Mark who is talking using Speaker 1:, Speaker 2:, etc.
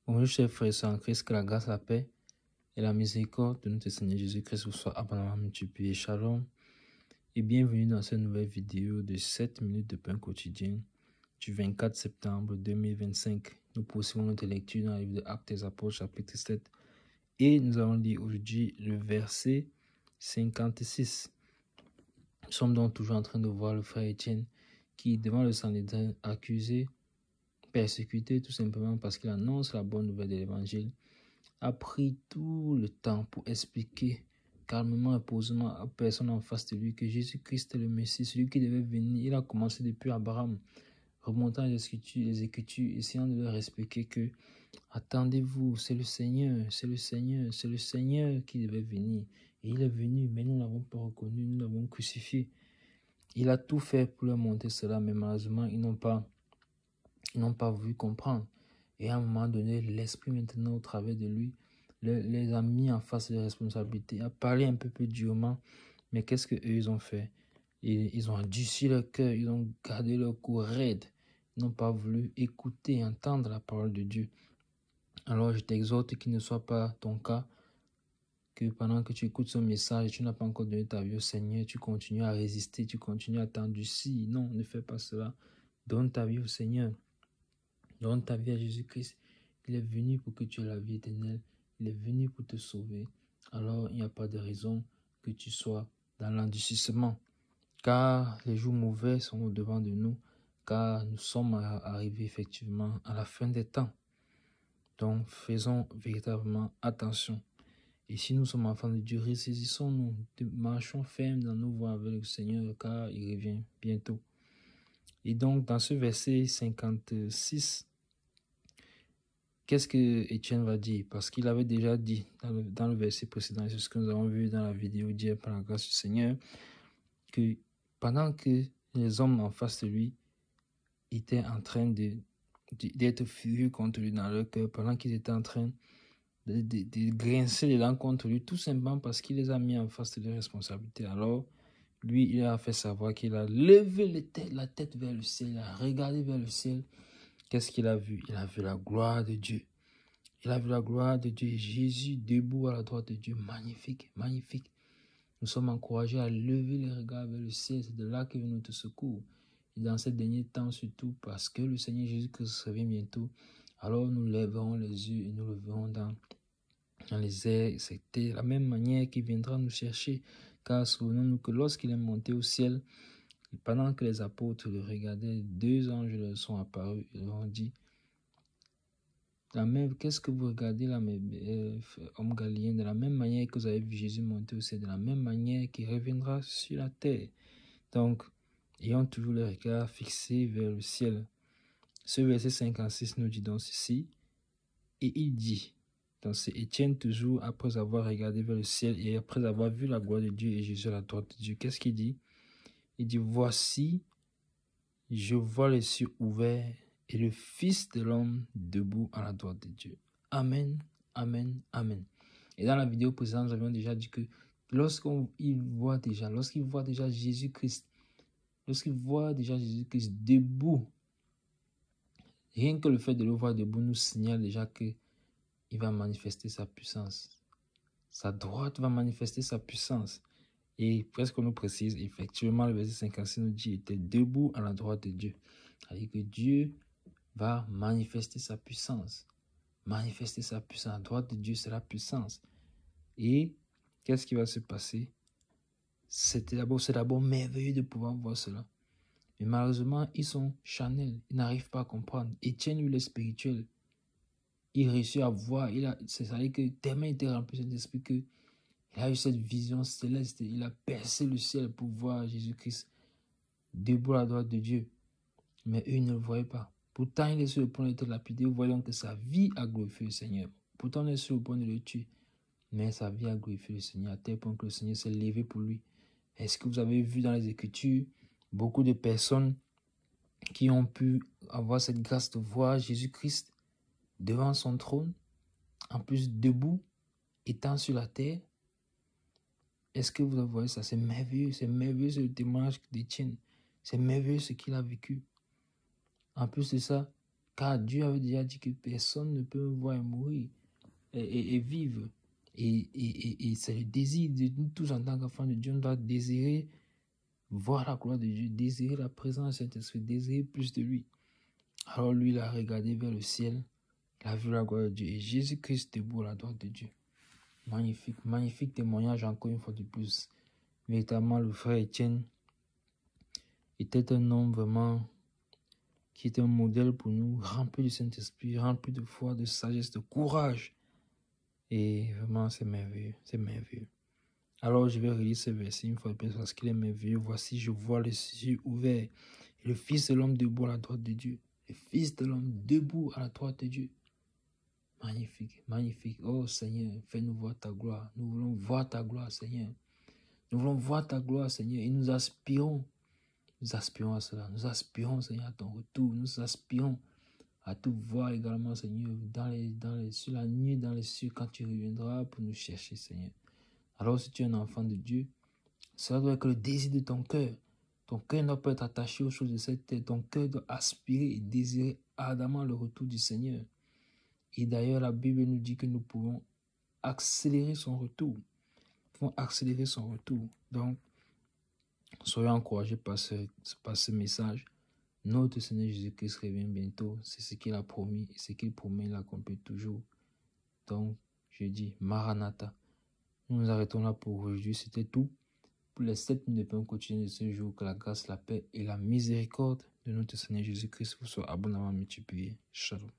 Speaker 1: Bonjour chers frères et sœurs en Christ, que la grâce, la paix et la miséricorde de notre Seigneur Jésus-Christ vous soient abondamment multipliées. Shalom et bienvenue dans cette nouvelle vidéo de 7 minutes de pain quotidien du 24 septembre 2025. Nous poursuivons notre lecture dans le livre de Actes des Apôtres chapitre 7 et nous allons lire aujourd'hui le verset 56. Nous sommes donc toujours en train de voir le frère Étienne qui, devant le Sanhédrin, accusé, persécuté tout simplement parce qu'il annonce la bonne nouvelle de l'évangile, a pris tout le temps pour expliquer calmement et posément à personne en face de lui que Jésus-Christ est le Messie, celui qui devait venir. Il a commencé depuis Abraham, remontant les Écritures, essayant de leur expliquer que attendez-vous, c'est le Seigneur, c'est le Seigneur, c'est le Seigneur qui devait venir. Et il est venu, mais nous ne l'avons pas reconnu, nous l'avons crucifié. Il a tout fait pour leur montrer cela, mais malheureusement, ils n'ont pas voulu comprendre. Et à un moment donné, l'Esprit maintenant au travers de lui les a mis en face des responsabilités, a parlé un peu plus durement. Mais qu'est-ce qu'eux ils ont fait? Ils ont endurci leur cœur, ils ont gardé leur cou raide. Ils n'ont pas voulu écouter et entendre la parole de Dieu. Alors je t'exhorte qu'il ne soit pas ton cas, que pendant que tu écoutes ce message, tu n'as pas encore donné ta vie au Seigneur, tu continues à résister, tu continues à t'endurcir. Non, ne fais pas cela. Donne ta vie au Seigneur. Donne ta vie à Jésus-Christ. Il est venu pour que tu aies la vie éternelle. Il est venu pour te sauver. Alors, il n'y a pas de raison que tu sois dans l'endurcissement. Car les jours mauvais sont au-devant de nous. Car nous sommes arrivés effectivement à la fin des temps. Donc, faisons véritablement attention. Et si nous sommes enfants de Dieu, ressaisissons-nous. Marchons fermes dans nos voies avec le Seigneur, car il revient bientôt. Et donc, dans ce verset 56, qu'est-ce que Étienne va dire? Parce qu'il avait déjà dit dans le verset précédent, c'est ce que nous avons vu dans la vidéo d'hier par la grâce du Seigneur, que pendant que les hommes en face de lui étaient en train d'être furieux contre lui dans leur cœur, pendant qu'ils étaient en train de grincer les dents contre lui, tout simplement parce qu'il les a mis en face de leurs responsabilités. Alors, lui, il a fait savoir qu'il a levé la tête vers le ciel, il a regardé vers le ciel. Qu'est-ce qu'il a vu? Il a vu la gloire de Dieu. Il a vu la gloire de Dieu. Jésus debout à la droite de Dieu. Magnifique, magnifique. Nous sommes encouragés à lever les regards vers le ciel. C'est de là que vient notre secours. Et dans ces derniers temps surtout, parce que le Seigneur Jésus-Christ revient bientôt, alors nous lèverons les yeux et nous le verrons dans les airs. C'est de la même manière qu'il viendra nous chercher. Car souvenons-nous que lorsqu'il est monté au ciel, pendant que les apôtres le regardaient, 2 anges leur sont apparus et leur ont dit, qu'est-ce que vous regardez là, homme galiléen, de la même manière que vous avez vu Jésus monter au ciel, de la même manière qu'il reviendra sur la terre. Donc, ayons toujours le regard fixé vers le ciel. Ce verset 56 nous dit donc ceci, et il dit, donc c'est Étienne toujours, après avoir regardé vers le ciel et après avoir vu la gloire de Dieu et Jésus à la droite de Dieu, qu'est-ce qu'il dit? Il dit, voici, je vois les cieux ouverts et le Fils de l'homme debout à la droite de Dieu. Amen, amen, amen. Et dans la vidéo précédente, nous avions déjà dit que lorsqu'il voit déjà Jésus-Christ, debout, rien que le fait de le voir debout nous signale déjà qu'il va manifester sa puissance. Sa droite va manifester sa puissance. Et presque on nous précise, effectivement, le verset 56 nous dit qu'il était debout à la droite de Dieu. C'est-à-dire que Dieu va manifester sa puissance. Manifester sa puissance. La droite de Dieu, c'est la puissance. Et qu'est-ce qui va se passer? C'est d'abord merveilleux de pouvoir voir cela. Mais malheureusement, ils sont charnels. Ils n'arrivent pas à comprendre. Étienne, lui, le spirituel, il réussit à voir. C'est-à-dire que tellement il était rempli de l'esprit que il a eu cette vision céleste. Il a percé le ciel pour voir Jésus-Christ debout à la droite de Dieu. Mais eux, ils ne le voyaient pas. Pourtant, il est sur le point d'être lapidé. Vous voyez donc que sa vie a glorifié le Seigneur. Pourtant, il est sur le point de le tuer. Mais sa vie a glorifié le Seigneur à tel point que le Seigneur s'est levé pour lui. Est-ce que vous avez vu dans les Écritures beaucoup de personnes qui ont pu avoir cette grâce de voir Jésus-Christ devant son trône, en plus debout, étant sur la terre? Est-ce que vous voyez ça? C'est merveilleux c'est le témoignage d'Étienne. C'est merveilleux ce qu'il a vécu. En plus de ça, Car Dieu avait déjà dit que personne ne peut me voir mourir et vivre. Et c'est le désir de nous tous en tant qu'enfants de Dieu. On doit désirer voir la gloire de Dieu, désirer la présence de Saint-Esprit, désirer plus de lui. Alors lui, il a regardé vers le ciel, il a vu la gloire de Dieu et Jésus-Christ debout à la droite de Dieu. Magnifique, magnifique témoignage encore une fois de plus. Véritablement, le frère Étienne était un homme vraiment qui était un modèle pour nous, rempli du Saint-Esprit, rempli de foi, de sagesse, de courage. Et vraiment, c'est merveilleux, c'est merveilleux. Alors, je vais relire ce verset une fois de plus parce qu'il est merveilleux. Voici, je vois les cieux ouverts et le Fils de l'homme debout à la droite de Dieu. Le Fils de l'homme debout à la droite de Dieu. Magnifique, magnifique. Oh Seigneur, fais-nous voir ta gloire. Nous voulons voir ta gloire, Seigneur. Nous voulons voir ta gloire, Seigneur, et nous aspirons à cela. Nous aspirons, Seigneur, à ton retour. Nous aspirons à te voir également, Seigneur, sur la nuit, dans les cieux, quand tu reviendras pour nous chercher, Seigneur. Alors, si tu es un enfant de Dieu, cela doit être le désir de ton cœur. Ton cœur ne doit pas être attaché aux choses de cette terre. Ton cœur doit aspirer et désirer ardemment le retour du Seigneur. Et d'ailleurs, la Bible nous dit que nous pouvons accélérer son retour. Nous pouvons accélérer son retour. Donc, soyez encouragés par ce message. Notre Seigneur Jésus-Christ revient bientôt. C'est ce qu'il a promis. Et ce qu'il promet, il accomplit toujours. Donc, je dis, Maranatha. Nous nous arrêtons là pour aujourd'hui. C'était tout pour les 7 minutes de pain quotidien de ce jour. Que la grâce, la paix et la miséricorde de notre Seigneur Jésus-Christ vous soient abondamment multipliées. Shalom.